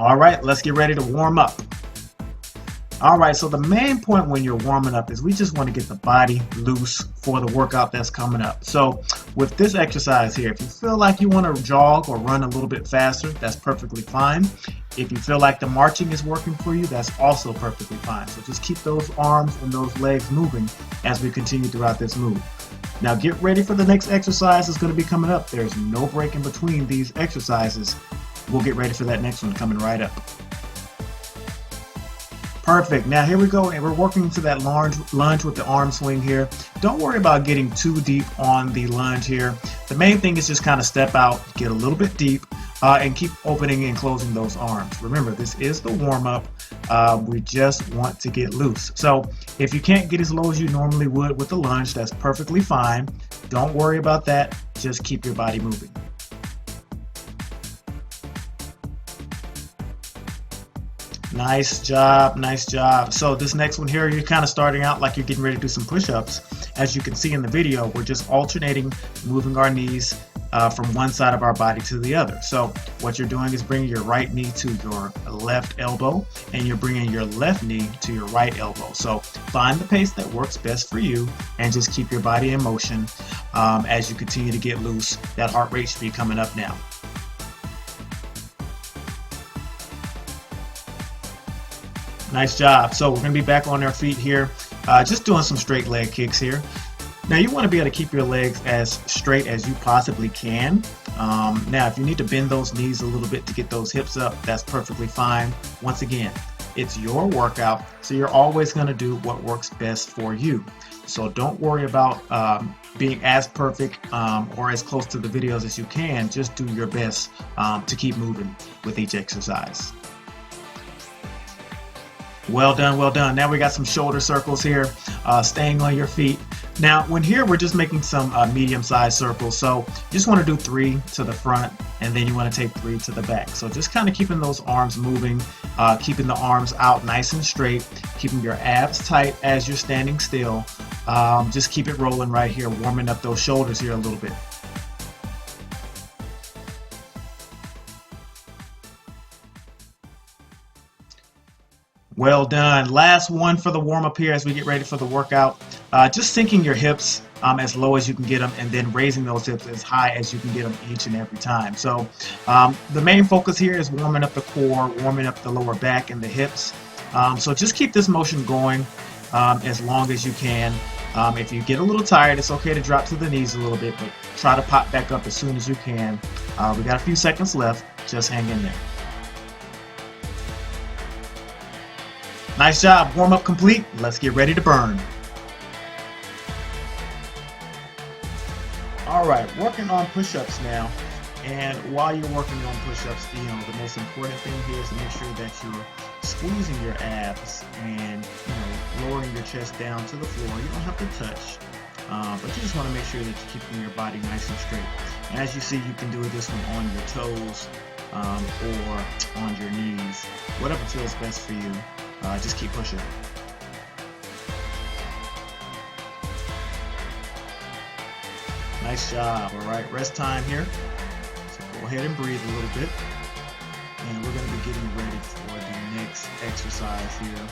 All right, let's get ready to warm up. All right, so the main point when you're warming up is we just want to get the body loose for the workout that's coming up. So with this exercise here, if you feel like you want to jog or run a little bit faster, that's perfectly fine. If you feel like the marching is working for you, that's also perfectly fine. So just keep those arms and those legs moving as we continue throughout this move. Now get ready for the next exercise that's going to be coming up. There's no break in between these exercises. We'll get ready for that next one coming right up. Perfect. Now here we go, and we're working to that lunge with the arm swing here. Don't worry about getting too deep on the lunge here. The main thing is just kind of step out, get a little bit deep, and keep opening and closing those arms. Remember, this is the warm-up. We just want to get loose. So if you can't get as low as you normally would with the lunge, that's perfectly fine. Don't worry about that. Just keep your body moving. Nice job, nice job. So this next one here, you're kind of starting out like you're getting ready to do some push-ups. As you can see in the video, we're just alternating, moving our knees from one side of our body to the other. So what you're doing is bringing your right knee to your left elbow, and you're bringing your left knee to your right elbow. So find the pace that works best for you, and just keep your body in motion as you continue to get loose. That heart rate should be coming up now. Nice job. So we're going to be back on our feet here, just doing some straight leg kicks here. Now you want to be able to keep your legs as straight as you possibly can. Now if you need to bend those knees a little bit to get those hips up, that's perfectly fine. Once again, it's your workout, so you're always going to do what works best for you. So don't worry about being as perfect or as close to the videos as you can. Just do your best to keep moving with each exercise. Well done, well done. Now we got some shoulder circles here, staying on your feet. Now when here we're just making some medium-sized circles, so you just want to do 3 to the front, and then you want to take 3 to the back. So just kind of keeping those arms moving, keeping the arms out nice and straight, keeping your abs tight as you're standing still. Just keep it rolling right here, warming up those shoulders here a little bit. Well done. Last one for the warm-up here as we get ready for the workout. Just sinking your hips as low as you can get them, and then raising those hips as high as you can get them each and every time. So the main focus here is warming up the core, warming up the lower back and the hips. So just keep this motion going as long as you can. If you get a little tired, it's okay to drop to the knees a little bit, but try to pop back up as soon as you can. We got a few seconds left. Just hang in there. Nice job. Warm up complete. Let's get ready to burn. All right, working on push-ups now. And while you're working on push-ups, the most important thing here is to make sure that you're squeezing your abs and lowering your chest down to the floor. You don't have to touch, but you just want to make sure that you're keeping your body nice and straight. And as you see, you can do this one on your toes or on your knees, whatever feels best for you. Just keep pushing. Nice job. All right, rest time here. So go ahead and breathe a little bit. And we're going to be getting ready for the next exercise here.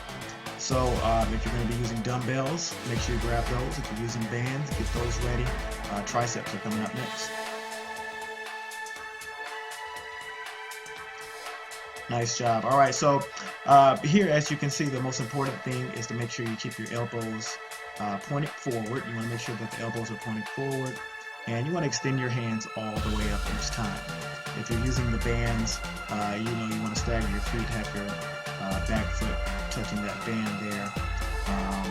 So if you're going to be using dumbbells, make sure you grab those. If you're using bands, get those ready. Triceps are coming up next. Nice job. All right, so here, as you can see, the most important thing is to make sure you keep your elbows pointed forward. You want to make sure that the elbows are pointed forward, and you want to extend your hands all the way up each time. If you're using the bands, you want to stagger your feet, have your back foot touching that band there,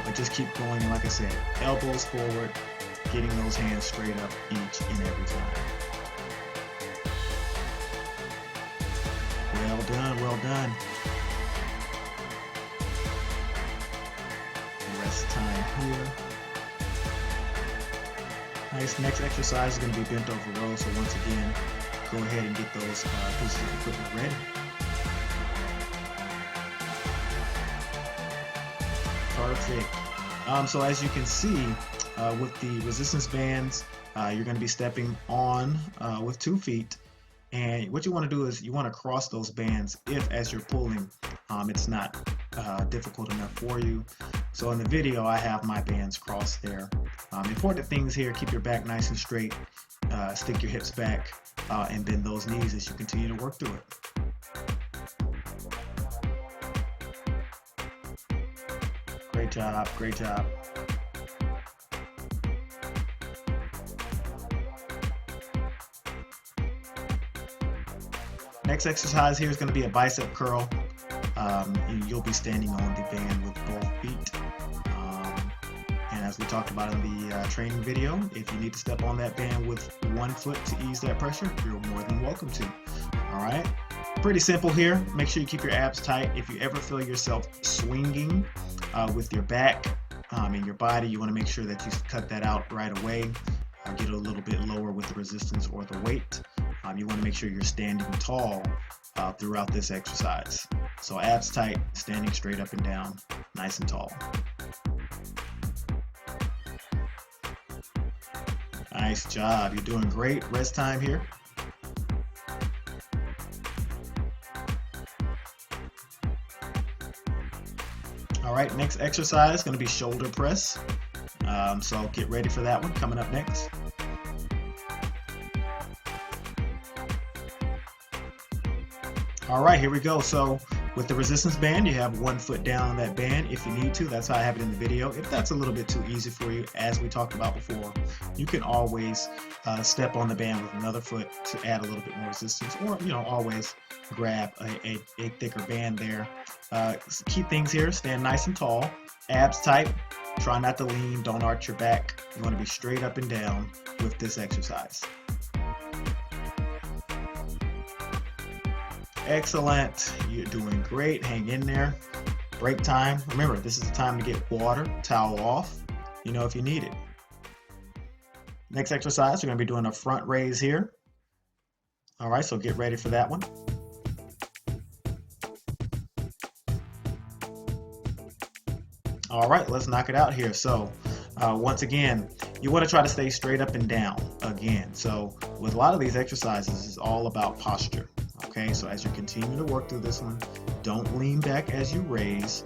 but just keep going. And like I said, elbows forward, getting those hands straight up each and every time. Well done, well done. Rest time here. Nice. Next exercise is going to be bent over row. So once again, go ahead and get those pieces of equipment ready. Perfect. So as you can see, with the resistance bands, you're going to be stepping on with 2 feet. And what you want to do is you want to cross those bands if, as you're pulling, it's not difficult enough for you. So in the video, I have my bands crossed there. Important things here: keep your back nice and straight, stick your hips back, and bend those knees as you continue to work through it. Great job, great job. Next exercise here is going to be a bicep curl. You'll be standing on the band with both feet. And as we talked about in the training video, if you need to step on that band with one foot to ease that pressure, you're more than welcome to. All right, pretty simple here. Make sure you keep your abs tight. If you ever feel yourself swinging with your back and your body, you want to make sure that you cut that out right away. Get a little bit lower with the resistance or the weight. You want to make sure you're standing tall throughout this exercise. So abs tight, standing straight up and down, nice and tall. Nice job. You're doing great. Rest time here. All right, next exercise is going to be shoulder press. So get ready for that one coming up next. All right, here we go. So with the resistance band, you have one foot down on that band if you need to. That's how I have it in the video. If that's a little bit too easy for you, as we talked about before, you can always step on the band with another foot to add a little bit more resistance, or always grab a thicker band there. Key things here: stand nice and tall, abs tight, try not to lean, don't arch your back. You want to be straight up and down with this exercise. Excellent. You're doing great. Hang in there. Break time. Remember, this is the time to get water, towel off, if you need it. Next exercise, we're going to be doing a front raise here. All right, so get ready for that one. All right, let's knock it out here. So once again, you want to try to stay straight up and down again. So with a lot of these exercises, it's all about posture. Okay, so as you continue to work through this one, don't lean back as you raise,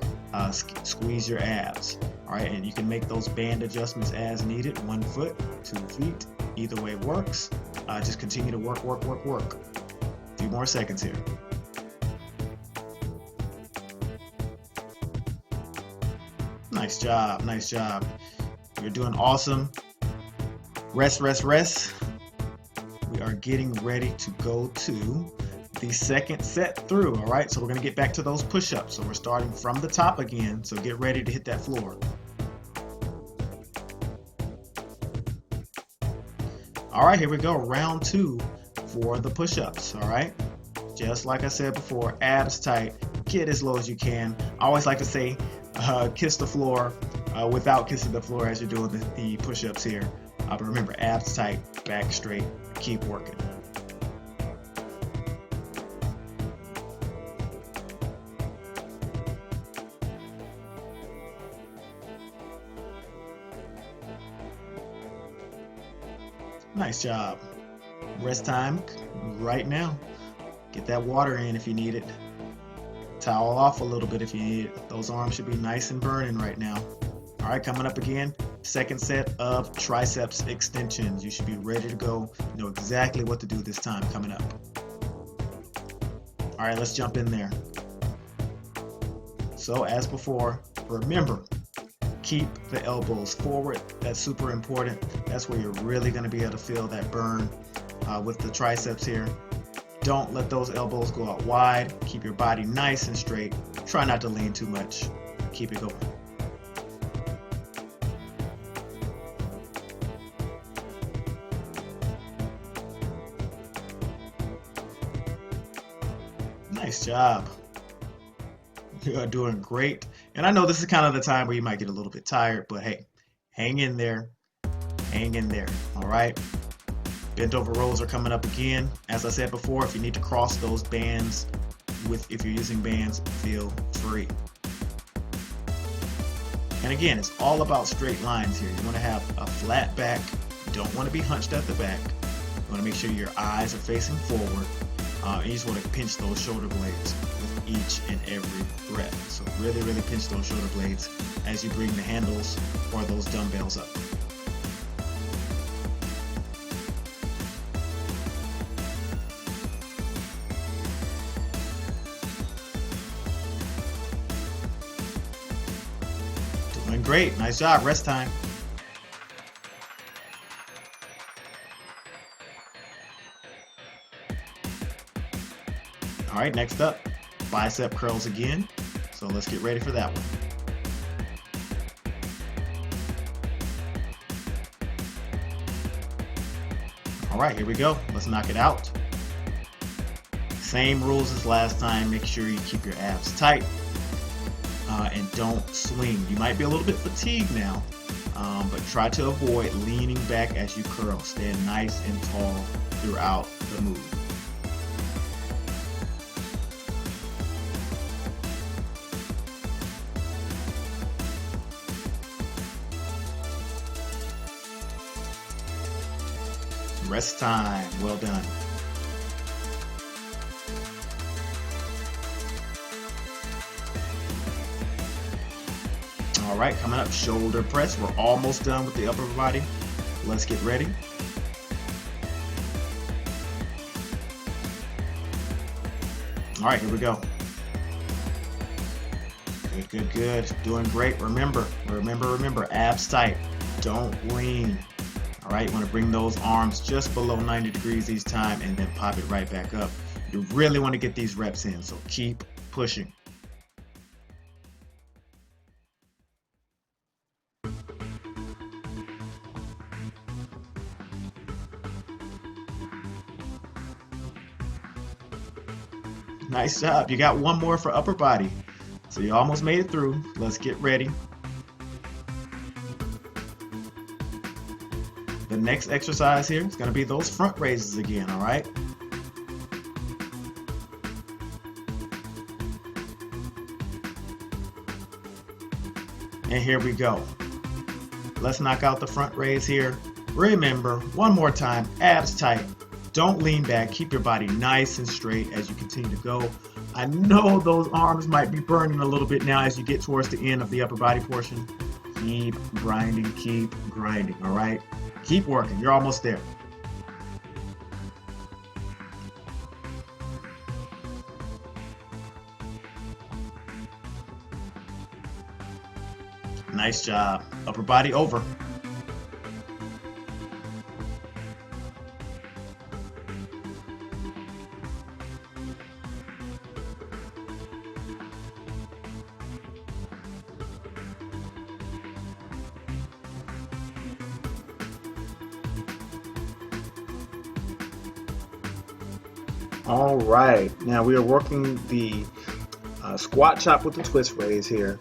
squeeze your abs. All right, and you can make those band adjustments as needed. 1 foot, 2 feet, either way works. Just continue to work. A few more seconds here. Nice job, nice job. You're doing awesome. Rest. We are getting ready to go to the second set through. All right, so we're going to get back to those push-ups. So we're starting from the top again, so get ready to hit that floor. All right, here we go, round 2 for the push-ups. All right, just like I said before, abs tight, get as low as you can. I always like to say kiss the floor without kissing the floor as you're doing the push-ups here. But remember, abs tight, back straight, keep working. Nice job. Rest time right now. Get that water in if you need it. Towel off a little bit if you need it. Those arms should be nice and burning right now. All right, coming up again, second set of triceps extensions. You should be ready to go. You know exactly what to do this time coming up. All right, let's jump in there. So as before, remember, keep the elbows forward. That's super important. That's where you're really going to be able to feel that burn with the triceps here. Don't let those elbows go out wide. Keep your body nice and straight. Try not to lean too much. Keep it going. Nice job. You are doing great. And I know this is kind of the time where you might get a little bit tired, but hey, hang in there. Hang in there. All right. Bent over rows are coming up again. As I said before, if you need to cross those bands if you're using bands, feel free. And again, it's all about straight lines here. You want to have a flat back. You don't want to be hunched at the back. want to make sure your eyes are facing forward. And you just want to pinch those shoulder blades with each and every breath. So really, really pinch those shoulder blades as you bring the handles or those dumbbells up. Doing great. Nice job. Rest time. All right, next up, bicep curls again. So let's get ready for that one. All right, here we go. Let's knock it out. Same rules as last time. Make sure you keep your abs tight and don't swing. You might be a little bit fatigued now, but try to avoid leaning back as you curl. Stand nice and tall throughout the move. Rest time. Well done. All right, coming up, shoulder press. We're almost done with the upper body. Let's get ready. All right, here we go. Good, good, good. Doing great. Remember, abs tight. Don't lean. All right, you want to bring those arms just below 90 degrees each time and then pop it right back up. You really want to get these reps in, so keep pushing. Nice job. You got one more for upper body. So you almost made it through. Let's get ready. The next exercise here is going to be those front raises again, all right? And here we go. Let's knock out the front raise here. Remember, one more time, abs tight. Don't lean back. Keep your body nice and straight as you continue to go. I know those arms might be burning a little bit now as you get towards the end of the upper body portion. Keep grinding, all right? Keep working. You're almost there. Nice job. Upper body over. All right, now we are working the squat chop with the twist raise here,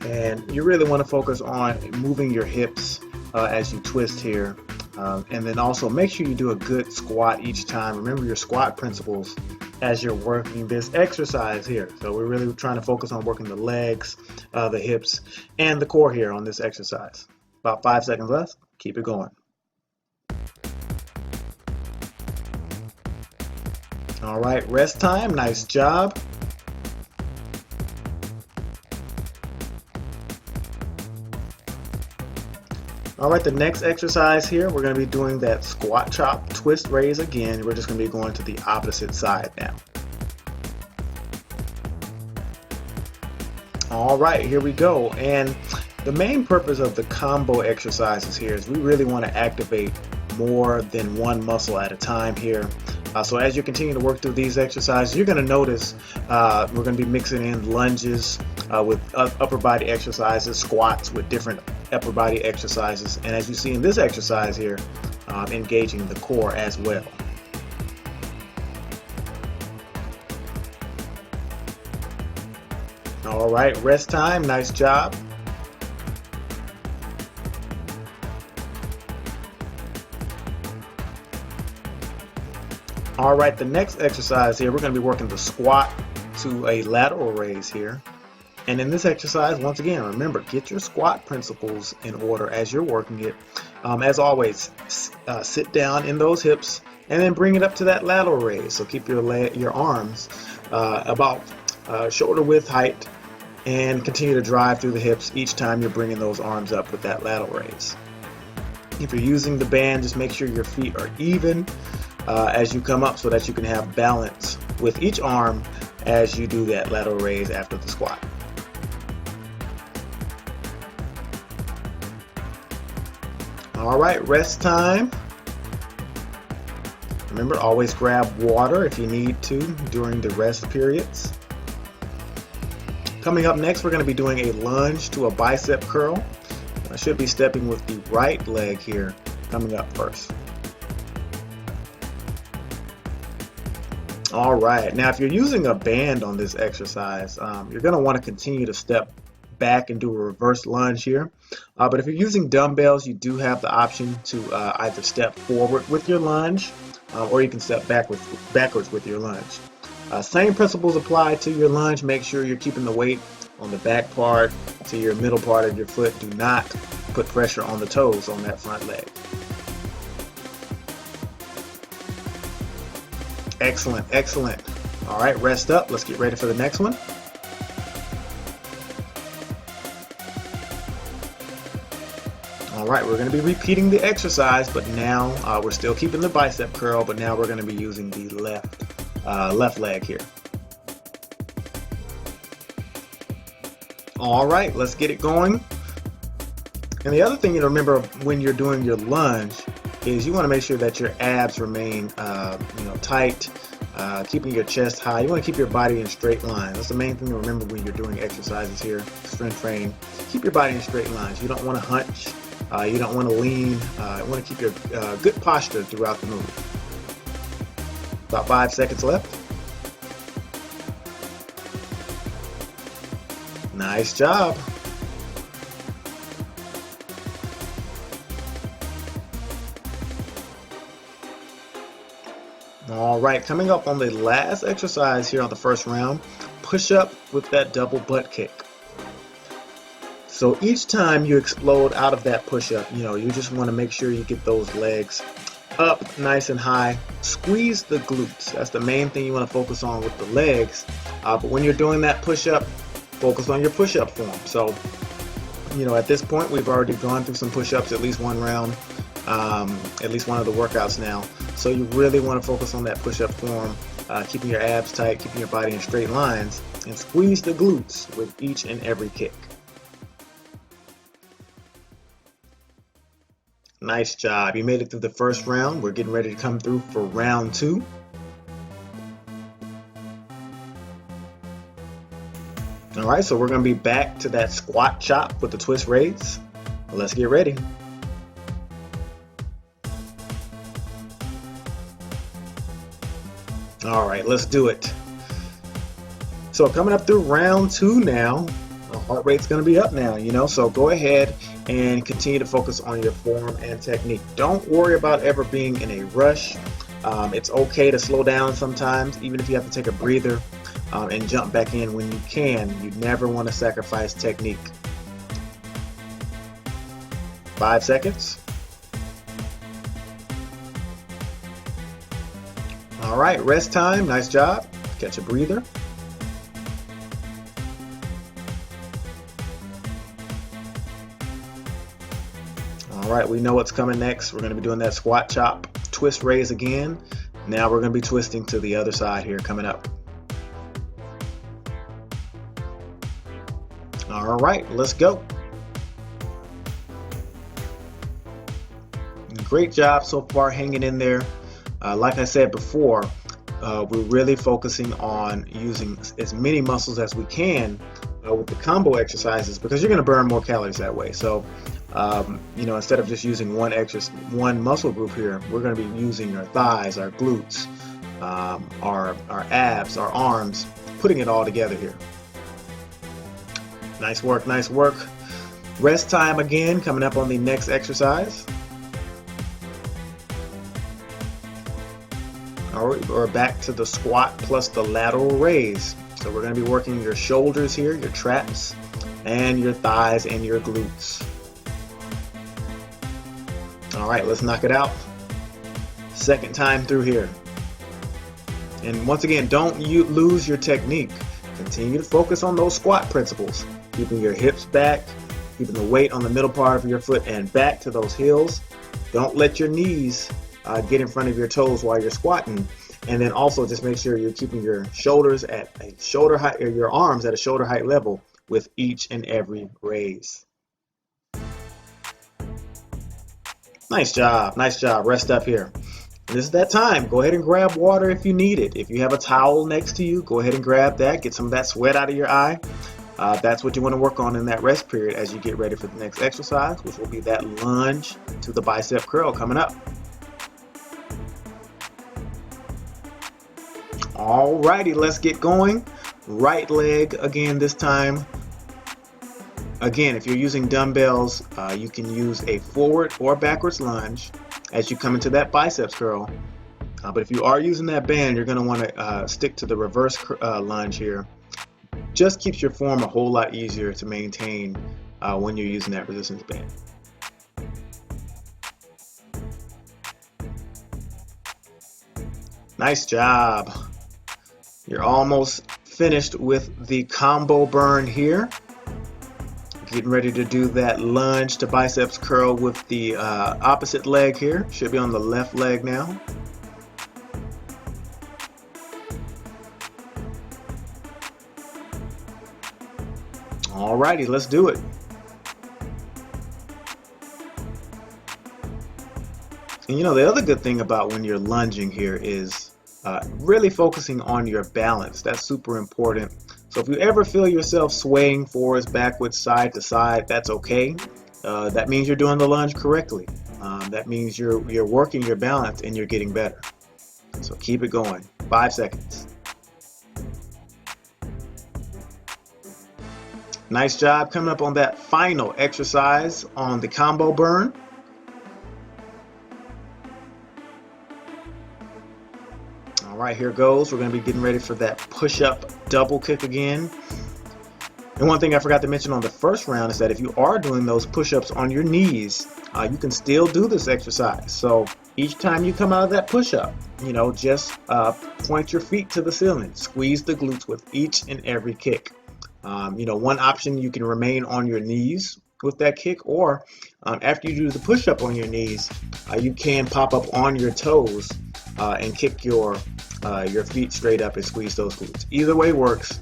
and you really want to focus on moving your hips as you twist here, and then also make sure you do a good squat each time. Remember your squat principles as you're working this exercise here. So we're really trying to focus on working the legs, the hips, and the core here on this exercise. About 5 seconds left. Keep it going. All right, rest time. Nice job. All right, the next exercise here, we're going to be doing that squat chop twist raise again. We're just going to be going to the opposite side now. All right, here we go. And the main purpose of the combo exercises here is we really want to activate more than one muscle at a time here. So as you continue to work through these exercises, you're going to notice we're going to be mixing in lunges with upper body exercises, squats with different upper body exercises, and as you see in this exercise here, engaging the core as well. All right, rest time. Nice job. All right, the next exercise here, we're going to be working the squat to a lateral raise here. And in this exercise, once again, remember, get your squat principles in order as you're working it. As always, sit down in those hips and then bring it up to that lateral raise. So keep your arms about shoulder width height, and continue to drive through the hips each time you're bringing those arms up with that lateral raise. If you're using the band, just make sure your feet are even as you come up so that you can have balance with each arm as you do that lateral raise after the squat. All right, rest time. Remember, always grab water if you need to during the rest periods. Coming up next, we're going to be doing a lunge to a bicep curl. I should be stepping with the right leg here coming up first. All right, now if you're using a band on this exercise, you're going to want to continue to step back and do a reverse lunge here. But if you're using dumbbells, you do have the option to either step forward with your lunge, or you can step backwards with your lunge. Same principles apply to your lunge. Make sure you're keeping the weight on the back part to your middle part of your foot. Do not put pressure on the toes on that front leg. Excellent, excellent. All right, rest up. Let's get ready for the next one. All right, we're going to be repeating the exercise, but now we're still keeping the bicep curl, but now we're going to be using the left leg here. All right, let's get it going. And the other thing you remember when you're doing your lunge is you want to make sure that your abs remain tight, keeping your chest high. You want to keep your body in straight lines. That's the main thing to remember when you're doing exercises here, strength training. Keep your body in straight lines. You don't want to hunch. You don't want to lean. You want to keep your good posture throughout the move. About 5 seconds left. Nice job. All right, coming up on the last exercise here on the first round, push up with that double butt kick. So each time you explode out of that push up, you just want to make sure you get those legs up nice and high. Squeeze the glutes. That's the main thing you want to focus on with the legs. But when you're doing that push up, focus on your push up form. So, at this point, we've already gone through some push ups, at least one round, at least one of the workouts now. So you really want to focus on that push up form, keeping your abs tight, keeping your body in straight lines, and squeeze the glutes with each and every kick. Nice job. You made it through the first round. We're getting ready to come through for round 2. All right, so we're going to be back to that squat chop with the twist raise. Let's get ready. All right, let's do it. So coming up through round 2 now, the heart rate's going to be up now, so go ahead and continue to focus on your form and technique. Don't worry about ever being in a rush. It's okay to slow down sometimes, even if you have to take a breather and jump back in when you can. You never want to sacrifice technique. 5 seconds. All right, rest time. Nice job. Catch a breather. All right, we know what's coming next. We're going to be doing that squat chop, twist raise again. Now we're going to be twisting to the other side here coming up. All right, let's go. Great job so far hanging in there. Like I said before, we're really focusing on using as many muscles as we can with the combo exercises, because you're going to burn more calories that way. So, instead of just using one muscle group here, we're going to be using our thighs, our glutes, our abs, our arms, putting it all together here. Nice work, nice work. Rest time again coming up on the next exercise. All right, we're back to the squat plus the lateral raise. So we're going to be working your shoulders here, your traps, and your thighs and your glutes. All right, let's knock it out. Second time through here. And once again, don't lose your technique. Continue to focus on those squat principles, keeping your hips back, keeping the weight on the middle part of your foot and back to those heels. Don't let your knees get in front of your toes while you're squatting. And then also just make sure you're keeping your shoulders at a shoulder height, or your arms at a shoulder height level with each and every raise. Nice job, nice job. Rest up here. This is that time. Go ahead and grab water if you need it. If you have a towel next to you, go ahead and grab that. Get some of that sweat out of your eye. That's what you want to work on in that rest period as you get ready for the next exercise, which will be that lunge to the bicep curl coming up. Alrighty, let's get going. Right leg again this time. Again, if you're using dumbbells, you can use a forward or backwards lunge as you come into that biceps curl. But if you are using that band, you're going to want to stick to the reverse lunge here. Just keeps your form a whole lot easier to maintain when you're using that resistance band. Nice job. You're almost finished with the combo burn here. Getting ready to do that lunge to biceps curl with the opposite leg here. Should be on the left leg now. Alrighty, let's do it. And you know, the other good thing about when you're lunging here is really focusing on your balance. That's super important. So if you ever feel yourself swaying forwards, backwards, side to side, that's okay. That means you're doing the lunge correctly. That means you're working your balance and you're getting better. So keep it going. 5 seconds. Nice job coming up on that final exercise on the combo burn. All right, here goes. We're going to be getting ready for that push-up double kick again. And one thing I forgot to mention on the first round is that if you are doing those push-ups on your knees, you can still do this exercise. So each time you come out of that push-up, you know, just point your feet to the ceiling. Squeeze the glutes with each and every kick. You know, one option, you can remain on your knees with that kick, or after you do the push-up on your knees, you can pop up on your toes and kick your feet straight up and squeeze those glutes. Either way works.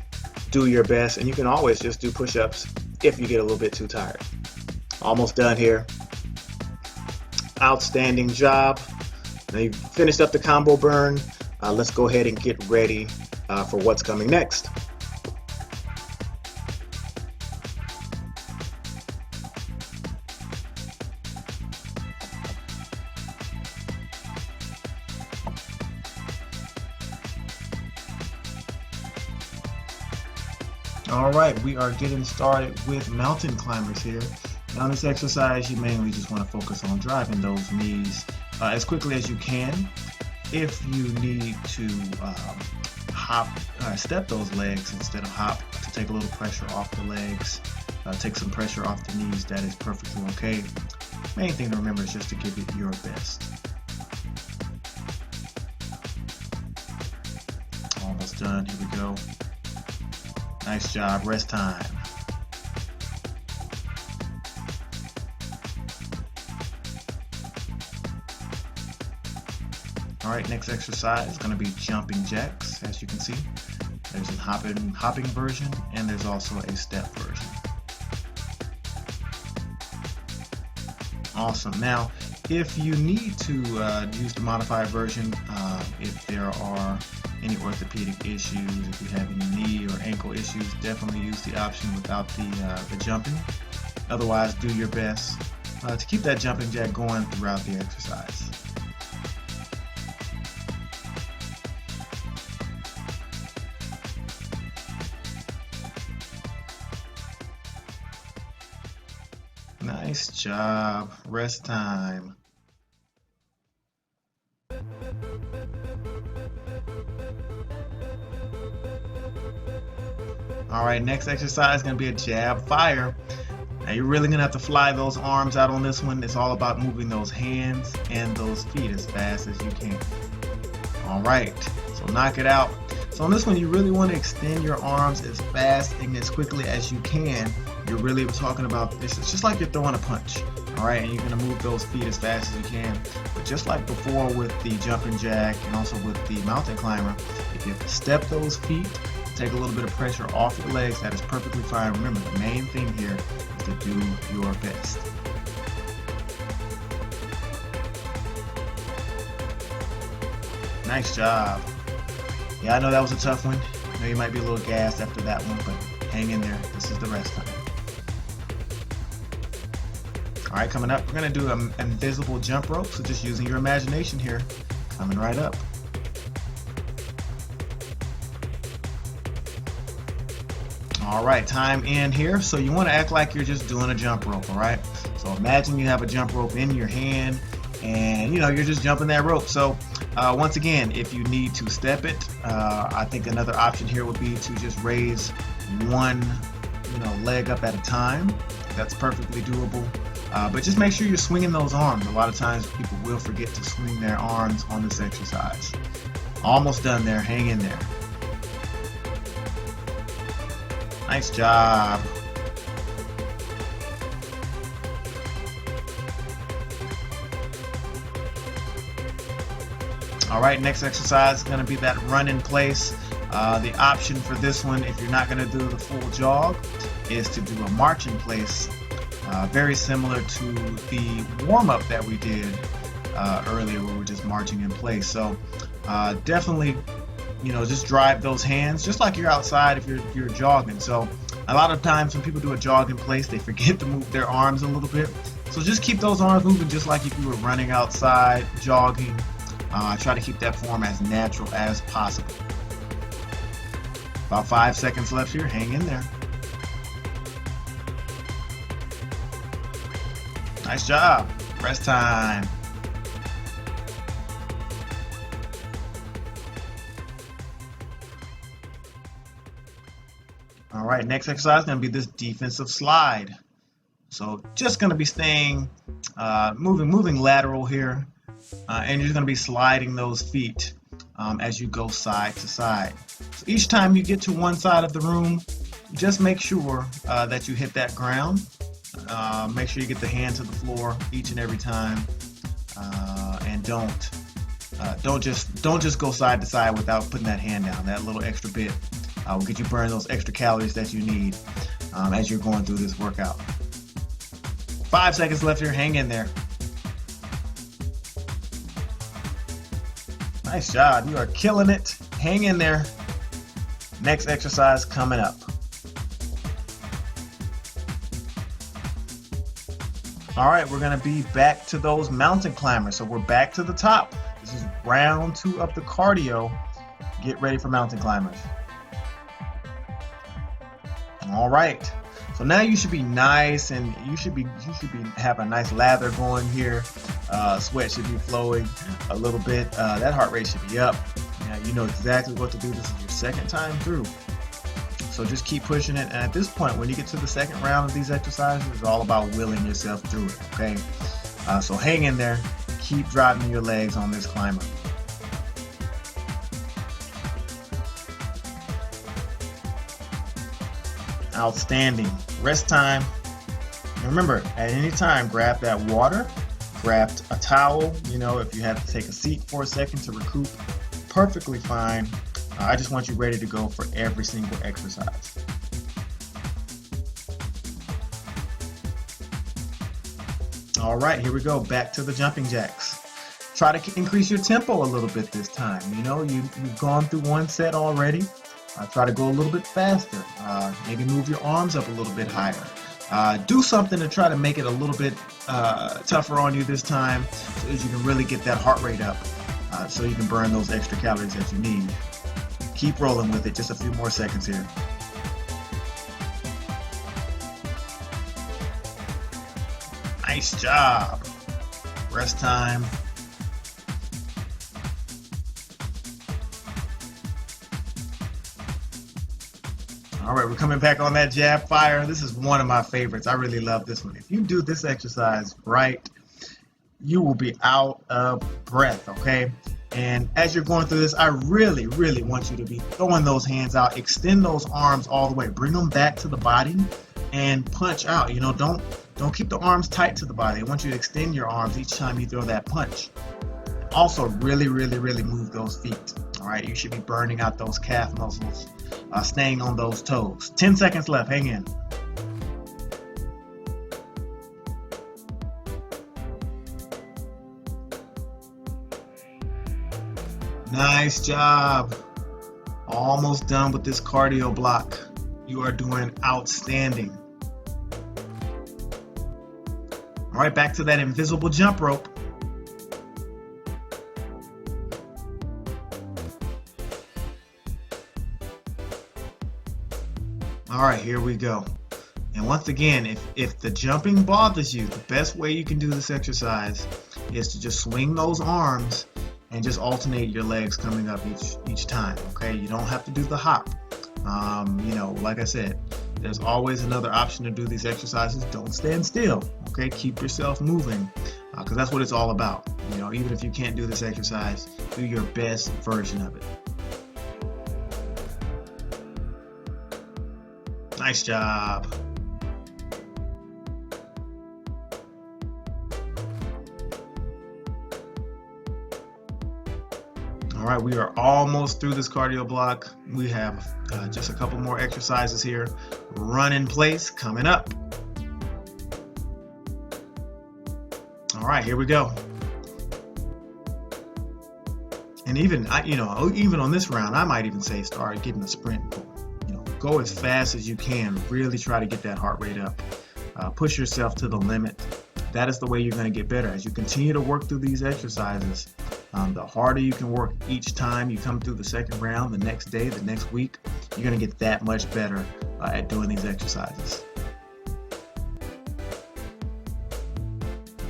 Do your best, and you can always just do push-ups if you get a little bit too tired. Almost done here. Outstanding job. Now you've finished up the combo burn. Let's go ahead and get ready for what's coming next. All right, we are getting started with mountain climbers here. Now, in this exercise, you mainly just want to focus on driving those knees as quickly as you can. If you need to step those legs instead of hop to take a little pressure off the legs, take some pressure off the knees, that is perfectly okay. Main thing to remember is just to give it your best. Almost done. Here we go. Nice job. Rest time. All right, next exercise is going to be jumping jacks. As you can see, there's a hopping version, and there's also a step version. Awesome. Now, if you need to use the modified version, if there are any orthopedic issues, if you have any knee or ankle issues, definitely use the option without the jumping. Otherwise, do your best to keep that jumping jack going throughout the exercise. Nice job. Rest time. All right, next exercise is going to be a jab fire. Now you're really gonna have to fly those arms out on this one. It's all about moving those hands and those feet as fast as you can. All right, so knock it out. So on this one, you really want to extend your arms as fast and as quickly as you can. You're really talking about this. It's just like you're throwing a punch. All right, and you're gonna move those feet as fast as you can. But just like before with the jumping jack and also with the mountain climber, if you have to step those feet, take a little bit of pressure off your legs, that is perfectly fine. Remember, the main thing here is to do your best. Nice job. Yeah, I know that was a tough one. I know you might be a little gassed after that one, but hang in there. This is the rest time. All right, coming up, we're gonna do an invisible jump rope. So just using your imagination here, coming right up. All right, time in here. So you want to act like you're just doing a jump rope, all right? So imagine you have a jump rope in your hand and you're just jumping that rope. So once again, if you need to step it, I think another option here would be to just raise one leg up at a time. That's perfectly doable. But just make sure you're swinging those arms. A lot of times people will forget to swing their arms on this exercise. Almost done there, hang in there. Nice job. All right, next exercise is going to be that run in place. The option for this one, if you're not going to do the full jog, is to do a march in place. Very similar to the warm-up that we did earlier where we're just marching in place. So definitely just drive those hands just like you're outside if you're jogging. So a lot of times when people do a jog in place, they forget to move their arms a little bit. So just keep those arms moving just like if you were running outside, jogging. Try to keep that form as natural as possible. About 5 seconds left here, hang in there. Nice job, rest time. All right, next exercise is going to be this defensive slide. So just going to be staying, moving lateral here, and you're going to be sliding those feet as you go side to side. So each time you get to one side of the room, just make sure that you hit that ground. Make sure you get the hand to the floor each and every time, and don't just go side to side without putting that hand down. That little extra bit will get you burn those extra calories that you need as you're going through this workout. 5 seconds left here, hang in there. Nice job, you are killing it. Hang in there. Next exercise coming up. All right, we're gonna be back to those mountain climbers. So we're back to the top. This is round 2 of the cardio. Get ready for mountain climbers. All right, so now you should be nice and you should be have a nice lather going here. Sweat should be flowing a little bit. That heart rate should be up. Now you know exactly what to do. This is your second time through. So just keep pushing it. And at this point, when you get to the second round of these exercises, it's all about willing yourself through it, okay? So hang in there. Keep driving your legs on this climber. Outstanding. Rest time. And remember, at any time, grab that water, grab a towel. If you have to take a seat for a second to recoup, perfectly fine. I just want you ready to go for every single exercise. All right, here we go. Back to the jumping jacks. Try to increase your tempo a little bit this time. You've gone through one set already. Try to go a little bit faster. Maybe move your arms up a little bit higher. Do something to try to make it a little bit tougher on you this time so that you can really get that heart rate up so you can burn those extra calories that you need. Keep rolling with it. Just a few more seconds here. Nice job. Rest time. All right, we're coming back on that jab fire. This is one of my favorites. I really love this one. If you do this exercise right, you will be out of breath, okay? And as you're going through this, I really, really want you to be throwing those hands out. Extend those arms all the way. Bring them back to the body and punch out. You know, don't keep the arms tight to the body. I want you to extend your arms each time you throw that punch. Also, really, really, really move those feet. All right, you should be burning out those calf muscles, staying on those toes. 10 seconds left. Hang in. Nice job. Almost done with this cardio block. You are doing outstanding. All right, back to that invisible jump rope. All right, here we go. And once again, if the jumping bothers you, the best way you can do this exercise is to just swing those arms and just alternate your legs coming up each time, okay? You don't have to do the hop. You know, like I said, there's always another option to do these exercises. Don't stand still, okay? Keep yourself moving, because that's what it's all about. You know, even if you can't do this exercise, do your best version of it. Nice job. All right, we are almost through this cardio block. We have just a couple more exercises here. Run in place coming up. All right, here we go. And even on this round, I might even say start getting a sprint goal. You know, go as fast as you can. Really try to get that heart rate up. Push yourself to the limit. That is the way you're going to get better. As you continue to work through these exercises, the harder you can work each time you come through the second round, the next day, the next week, you're going to get that much better at doing these exercises.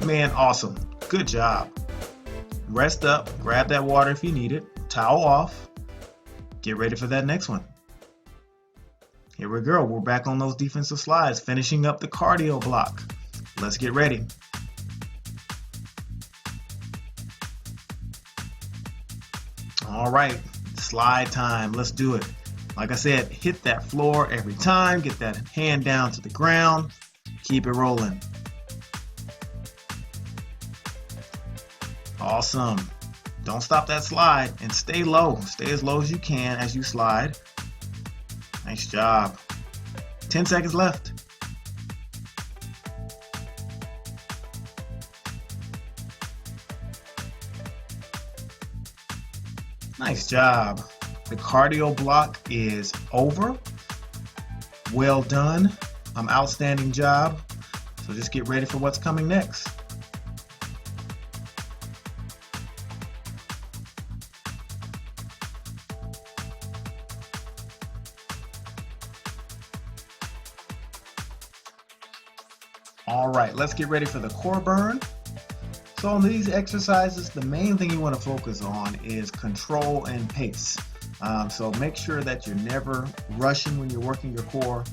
Man, awesome. Good job. Rest up, grab that water if you need it, towel off, get ready for that next one. Here we go. We're back on those defensive slides, finishing up the cardio block. Let's get ready. All right, slide time. Let's do it. Like I said, hit that floor every time. Get that hand down to the ground. Keep it rolling. Awesome. Don't stop that slide and stay low. Stay as low as you can as you slide. Nice job. 10 seconds left. Nice job. The cardio block is over. Well done. Outstanding job. So just get ready for what's coming next. All right, let's get ready for the core burn. So on these exercises, the main thing you want to focus on is control and pace. So make sure that you're never rushing when you're working your core.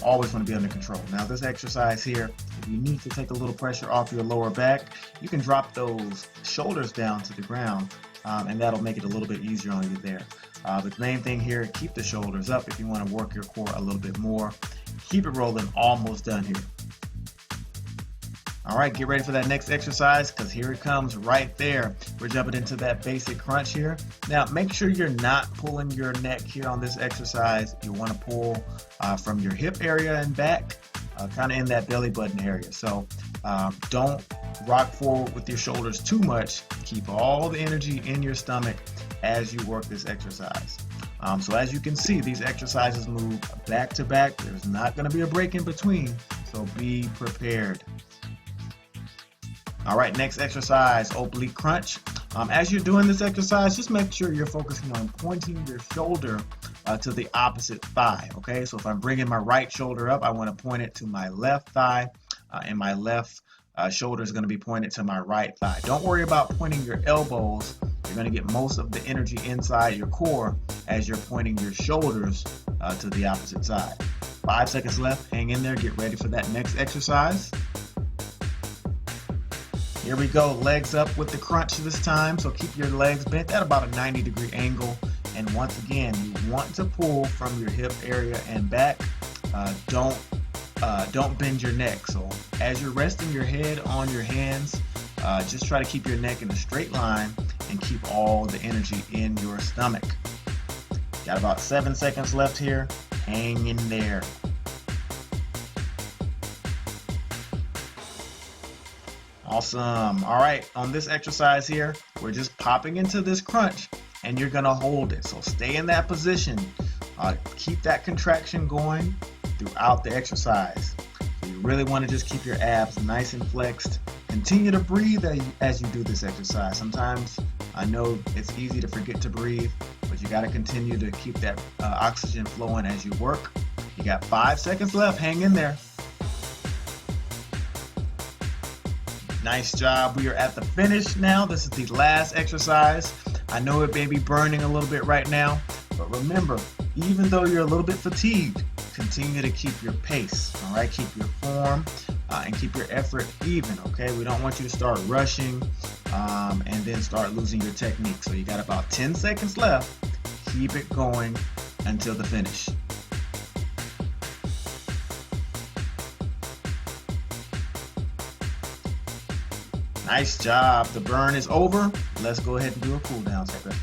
Always want to be under control. Now this exercise here, if you need to take a little pressure off your lower back, you can drop those shoulders down to the ground, and that'll make it a little bit easier on you there. But the main thing here, keep the shoulders up if you want to work your core a little bit more. Keep it rolling, almost done here. All right, get ready for that next exercise because here it comes right there. We're jumping into that basic crunch here. Now, make sure you're not pulling your neck here on this exercise. You want to pull from your hip area and back, kind of in that belly button area. So don't rock forward with your shoulders too much. Keep all the energy in your stomach as you work this exercise. So as you can see, these exercises move back to back. There's not going to be a break in between, so be prepared. All right, next exercise, oblique crunch. As you're doing this exercise, just make sure you're focusing on pointing your shoulder to the opposite thigh, okay? So if I'm bringing my right shoulder up, I want to point it to my left thigh, and my left shoulder is going to be pointed to my right thigh. Don't worry about pointing your elbows You're going to get most of the energy inside your core as you're pointing your shoulders to the opposite side. 5 seconds left. Hang in there. Get ready for that next exercise. Here we go. Legs up with the crunch this time. So keep your legs bent at about a 90-degree angle. And once again, you want to pull from your hip area and back. Don't bend your neck. So as you're resting your head on your hands, just try to keep your neck in a straight line and keep all the energy in your stomach. Got about 7 seconds left here. Hang in there. Awesome. All right, on this exercise here, we're just popping into this crunch and you're gonna hold it. So stay in that position. Keep that contraction going throughout the exercise. So you really want to just keep your abs nice and flexed. Continue to breathe as you do this exercise. Sometimes I know it's easy to forget to breathe, but you got to continue to keep that oxygen flowing as you work. You got 5 seconds left. Hang in there. Nice job. We are at the finish now. This is the last exercise. I know it may be burning a little bit right now, but remember, even though you're a little bit fatigued, continue to keep your pace, all right? Keep your form and keep your effort even, okay? We don't want you to start rushing and then start losing your technique. So you got about 10 seconds left. Keep it going until the finish. Nice job. The burn is over. Let's go ahead and do a cool down second.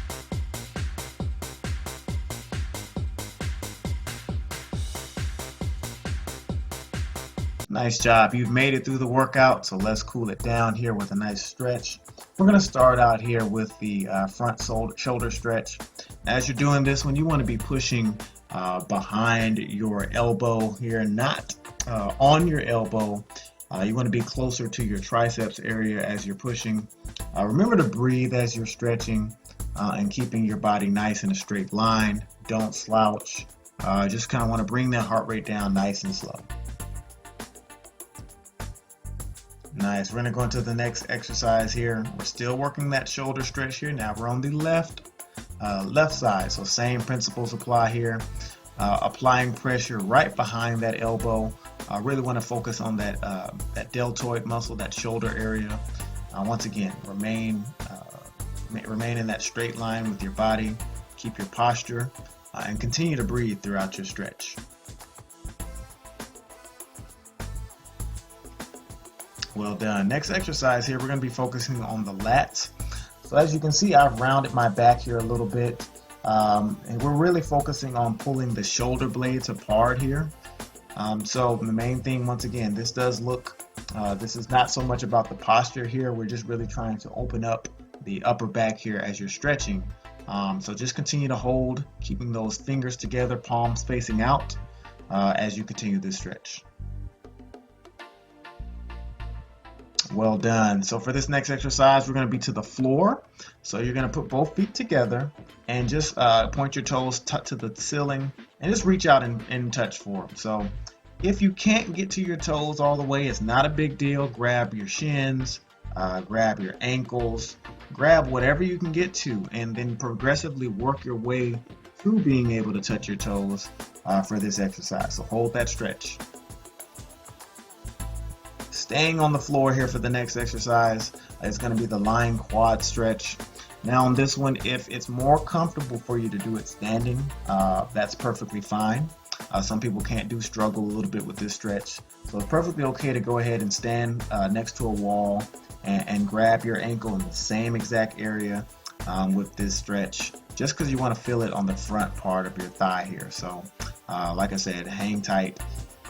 Nice job. You've made it through the workout, so let's cool it down here with a nice stretch. We're going to start out here with the front shoulder stretch. As you're doing this one, you want to be pushing behind your elbow here, not on your elbow. You want to be closer to your triceps area as you're pushing. Remember to breathe as you're stretching and keeping your body nice in a straight line. Don't slouch. Just kind of want to bring that heart rate down nice and slow. Nice. We're going to go into the next exercise here. We're still working that shoulder stretch here. Now we're on the left side. So same principles apply here. Applying pressure right behind that elbow. I really want to focus on that deltoid muscle, that shoulder area. Once again, remain in that straight line with your body. Keep your posture and continue to breathe throughout your stretch. Well done. Next exercise here, we're going to be focusing on the lats. So as you can see, I've rounded my back here a little bit. And we're really focusing on pulling the shoulder blades apart here. So the main thing, once again, this does look, this is not so much about the posture here. We're just really trying to open up the upper back here as you're stretching. So just continue to hold, keeping those fingers together, palms facing out as you continue this stretch. Well done. So for this next exercise, we're going to be to the floor. So you're going to put both feet together and just point your toes to the ceiling and just reach out and touch for them. So if you can't get to your toes all the way, it's not a big deal. Grab your shins, grab your ankles, grab whatever you can get to, and then progressively work your way through being able to touch your toes for this exercise. So hold that stretch. Staying on the floor here for the next exercise is going to be the lying quad stretch. Now on this one, if it's more comfortable for you to do it standing, that's perfectly fine. Some people struggle a little bit with this stretch. So it's perfectly okay to go ahead and stand next to a wall and grab your ankle in the same exact area with this stretch, just because you want to feel it on the front part of your thigh here. So like I said, hang tight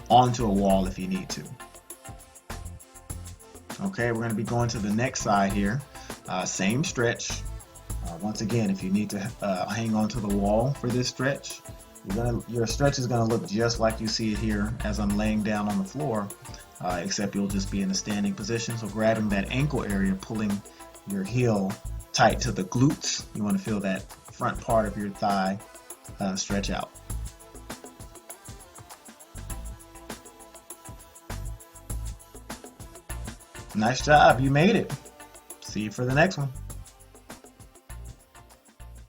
onto a wall if you need to. Okay, we're going to be going to the next side here. Same stretch. Once again, if you need to hang onto the wall for this stretch, your stretch is going to look just like you see it here as I'm laying down on the floor, except you'll just be in a standing position. So grabbing that ankle area, pulling your heel tight to the glutes. You want to feel that front part of your thigh stretch out. Nice job. You made it. See you for the next one.